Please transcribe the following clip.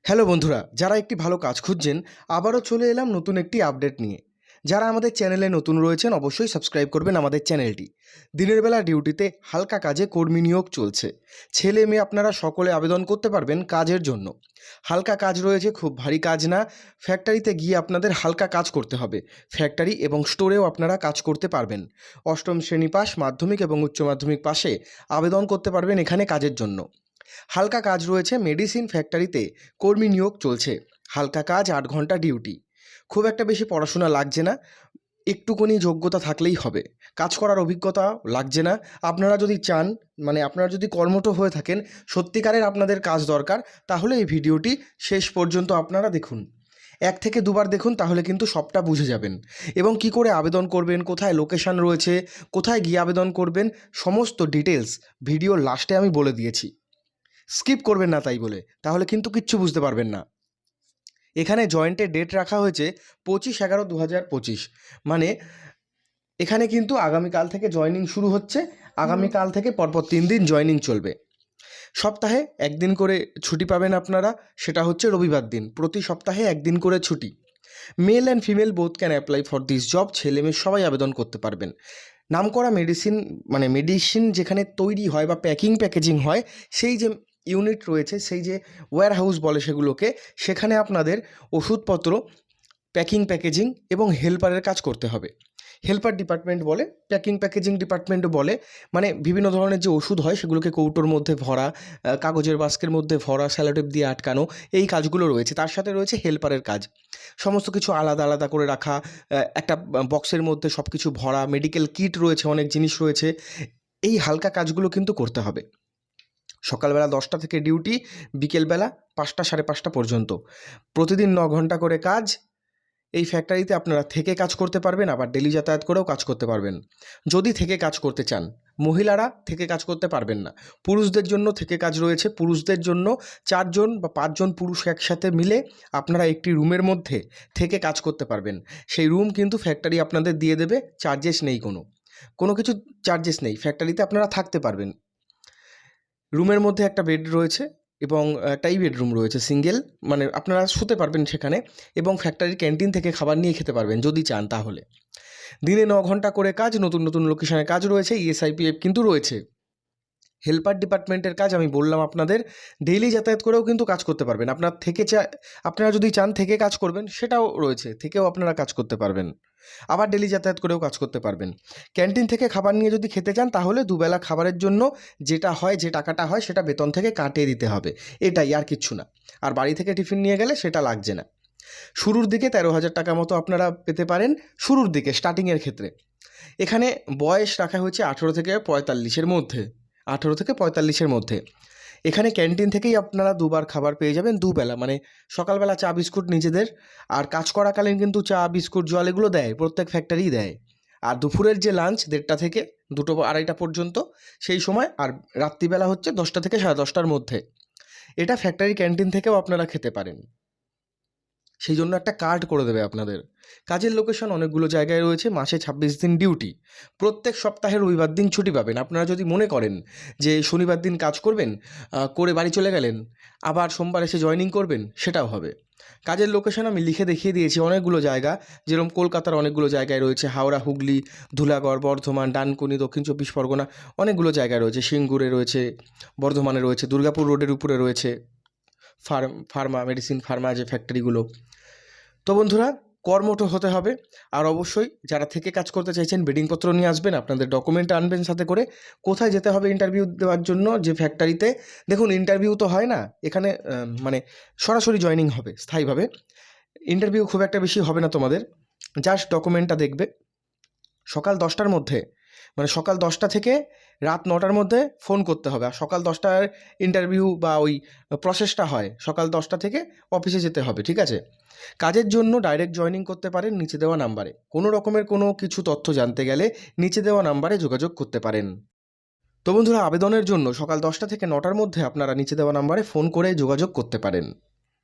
Hello বন্ধুরা, যারা একটি ভালো কাজ খুঁজছেন, আবারও চলে এলাম নতুন একটি আপডেট নিয়ে। যারা আমাদের চ্যানেলে নতুন রয়েছেন অবশ্যই সাবস্ক্রাইব করবেন আমাদের চ্যানেলটি। দিনের বেলা ডিউটিতে হালকা কাজে কর্মী নিয়োগ চলছে। ছেলে মেয়ে আপনারা সকলে আবেদন করতে পারবেন কাজের জন্য। হালকা কাজ রয়েছে, খুব ভারী কাজ না। ফ্যাক্টরিতে গিয়ে আপনাদের হালকা কাজ করতে হবে। ফ্যাক্টরি এবং স্টোরেও আপনারা কাজ করতে পারবেন। অষ্টম শ্রেণী পাস, মাধ্যমিক এবং উচ্চ মাধ্যমিক পাশে আবেদন করতে পারবেন এখানে কাজের জন্য। হালকা কাজ রয়েছে, মেডিসিন ফ্যাক্টরিতে কর্মী নিয়োগ চলছে। হালকা কাজ, 8 ঘন্টা ডিউটি। খুব একটা বেশি পড়াশোনা লাগছে না, একটুখানি যোগ্যতা থাকলেই হবে। কাজ করার অভিজ্ঞতা লাগছে না। আপনারা যদি চান, আপনারা যদি কর্মঠ হয়ে থাকেন, সত্যিকারের আপনাদের কাজ দরকার, তাহলে এই ভিডিওটি শেষ পর্যন্ত আপনারা দেখুন। 1 থেকে 2 বার দেখুন, তাহলে কিন্তু সবটা বুঝে যাবেন। এবং কি করে আবেদন করবেন, কোথায় লোকেশান রয়েছে, কোথায় গিয়ে আবেদন করবেন, সমস্ত ডিটেলস ভিডিওর লাস্টে আমি বলে দিয়েছি। স্কিপ করবেন না তাই বলে, তাহলে কিন্তু কিচ্ছু বুঝতে পারবেন না। এখানে জয়েন্টের ডেট রাখা হয়েছে 25/11/2025। মানে এখানে কিন্তু আগামীকাল থেকে জয়েনিং শুরু হচ্ছে। আগামীকাল থেকে পরপর 3 দিন জয়েনিং চলবে। সপ্তাহে একদিন করে ছুটি পাবেন আপনারা, সেটা হচ্ছে রবিবার দিন। প্রতি সপ্তাহে একদিন করে ছুটি। Male and female both can apply for this job. ছেলে মেয়ে সবাই আবেদন করতে পারবেন। নামকরা মেডিসিন যেখানে তৈরি হয় বা প্যাকেজিং হয়, সেই যে ইউনিট রয়েছে, সেই যে ওয়্যার হাউস বলে সেগুলোকে, সেখানে আপনাদের ওষুধপত্র প্যাকেজিং এবং হেল্পারের কাজ করতে হবে। হেল্পার ডিপার্টমেন্ট বলে, প্যাকেজিং ডিপার্টমেন্টও বলে। বিভিন্ন ধরনের যে ওষুধ হয় সেগুলোকে কৌটোর মধ্যে ভরা, কাগজের বাস্কের মধ্যে ভরা, স্যালোটেপ দিয়ে আটকানো, এই কাজগুলো রয়েছে। তার সাথে রয়েছে হেল্পারের কাজ। সমস্ত কিছু আলাদা আলাদা করে রাখা, একটা বক্সের মধ্যে সব কিছু ভরা, মেডিকেল কিট রয়েছে, অনেক জিনিস রয়েছে। এই হালকা কাজগুলো কিন্তু করতে হবে। সকালবেলা 10টা থেকে ডিউটি, বিকেলবেলা 5টা 5:30 পর্যন্ত। প্রতিদিন 9 ঘন্টা করে কাজ। এই ফ্যাক্টরিতে আপনারা থেকে কাজ করতে পারবেন, আবার ডেলি যাতায়াত করেও কাজ করতে পারবেন যদি থেকে কাজ করতে চান। মহিলারা থেকে কাজ করতে পারবেন না। পুরুষদের জন্য থেকে কাজ রয়েছে। পুরুষদের জন্য 4 জন বা 5 জন পুরুষ একসাথে মিলে আপনারা একটি রুমের মধ্যে থেকে কাজ করতে পারবেন। সেই রুম কিন্তু ফ্যাক্টরি আপনাদের দিয়ে দেবে, চার্জেস নেই, কোনো কিছু চার্জেস নেই। ফ্যাক্টরিতে আপনারা থাকতে পারবেন। রুমের মধ্যে একটা বেড রয়েছে এবং একটাই বেডরুম রয়েছে সিঙ্গেল। আপনারা শুতে পারবেন সেখানে, এবং ফ্যাক্টরির ক্যান্টিন থেকে খাবার নিয়ে খেতে পারবেন যদি চান তাহলে। দিনে 9 ঘন্টা করে কাজ। নতুন নতুন লোকেশনে কাজ রয়েছে। ইএসআইপিএফ কিন্তু রয়েছে। হেল্পার ডিপার্টমেন্টের কাজ আমি বললাম আপনাদের। ডেইলি যাতায়াত করেও কিন্তু কাজ করতে পারবেন। আপনারা যদি চান থেকে কাজ করবেন, সেটাও রয়েছে, থেকেও আপনারা কাজ করতে পারবেন। আবার ডেলি যাতায়াত করেও কাজ করতে পারবেন। ক্যান্টিন থেকে খাবার নিয়ে যদি খেতে চান, তাহলে দুবেলা খাবারের জন্য যে টাকাটা হয় সেটা বেতন থেকে কাটিয়ে দিতে হবে। এটাই, আর কিচ্ছু না। আর বাড়ি থেকে টিফিন নিয়ে গেলে সেটা লাগছে না। শুরুর দিকে 13,000 টাকা মতো আপনারা পেতে পারেন, শুরুর দিকে স্টার্টিংয়ের ক্ষেত্রে। এখানে বয়স রাখা হয়েছে 18 থেকে 45-এর মধ্যে। 18 থেকে 45-এর মধ্যে। এখানে ক্যান্টিন থেকেই আপনারা 2 বার খাবার পেয়ে যাবেন, দুবেলা। সকালবেলা চা বিস্কুট নিজেদের, আর কাজ করাকালীন কিন্তু চা বিস্কুট জল এগুলো দেয়, প্রত্যেক ফ্যাক্টরিই দেয়। আর দুপুরের যে লাঞ্চ 1:30 থেকে 2টো 2:30 পর্যন্ত, সেই সময়। আর রাত্রিবেলা হচ্ছে 10টা থেকে 10:30টার মধ্যে। এটা ফ্যাক্টরি ক্যান্টিন থেকেও আপনারা খেতে পারেন। সেই জন্য একটা কার্ড করে দেবে আপনাদের। কাজের লোকেশন অনেকগুলো জায়গায় রয়েছে। মাসে 26 দিন ডিউটি। প্রত্যেক সপ্তাহে রবিবার দিন ছুটি পাবেন। আপনারা যদি মনে করেন যে শনিবার দিন কাজ করবেন, করে বাড়ি চলে গেলেন, আবার সোমবার এসে জয়েনিং করবেন, সেটাও হবে। কাজের লোকেশন আমি লিখে দেখিয়ে দিয়েছি অনেকগুলো জায়গা। যেরকম কলকাতার অনেকগুলো জায়গায় রয়েছে, হাওড়া, হুগলি, ধুলাগড়, বর্ধমান, ডানকুনি, দক্ষিণ 24 পরগনা, অনেকগুলো জায়গায় রয়েছে। সিঙ্গুরে রয়েছে, বর্ধমানে রয়েছে, দুর্গাপুর রোডের উপরে রয়েছে মেডিসিন ফার্মা যে ফ্যাক্টরিগুলো। তো বন্ধুরা, কর্মঠ হতে হবে। আর অবশ্যই যারা থেকে কাজ করতে চাইছেন, বেডিংপত্র নিয়ে আসবেন, আপনাদের ডকুমেন্ট আনবেন সাথে করে। কোথায় যেতে হবে ইন্টারভিউ দেওয়ার জন্য, যে ফ্যাক্টরিতে, দেখুন ইন্টারভিউ তো হয় না এখানে, সরাসরি জয়েনিং হবে স্থায়ীভাবে। ইন্টারভিউ খুব একটা বেশি হবে না তোমাদের, জাস্ট ডকুমেন্টটা দেখবে। সকাল 10টার মধ্যে, সকাল 10টা থেকে রাত 9টার মধ্যে ফোন করতে হবে। আর সকাল 10টার ইন্টারভিউ বা ওই প্রসেসটা হয়, সকাল 10টা থেকে অফিসে যেতে হবে, ঠিক আছে? কাজের জন্য ডাইরেক্ট জয়েনিং করতে পারেন নিচে দেওয়া নাম্বারে। কোনো রকমের কোনো কিছু তথ্য জানতে গেলে নিচে দেওয়া নাম্বারে যোগাযোগ করতে পারেন। তো বন্ধুরা, আবেদনের জন্য সকাল 10টা থেকে 9টার মধ্যে আপনারা নিচে দেওয়া নাম্বারে ফোন করে যোগাযোগ করতে পারেন।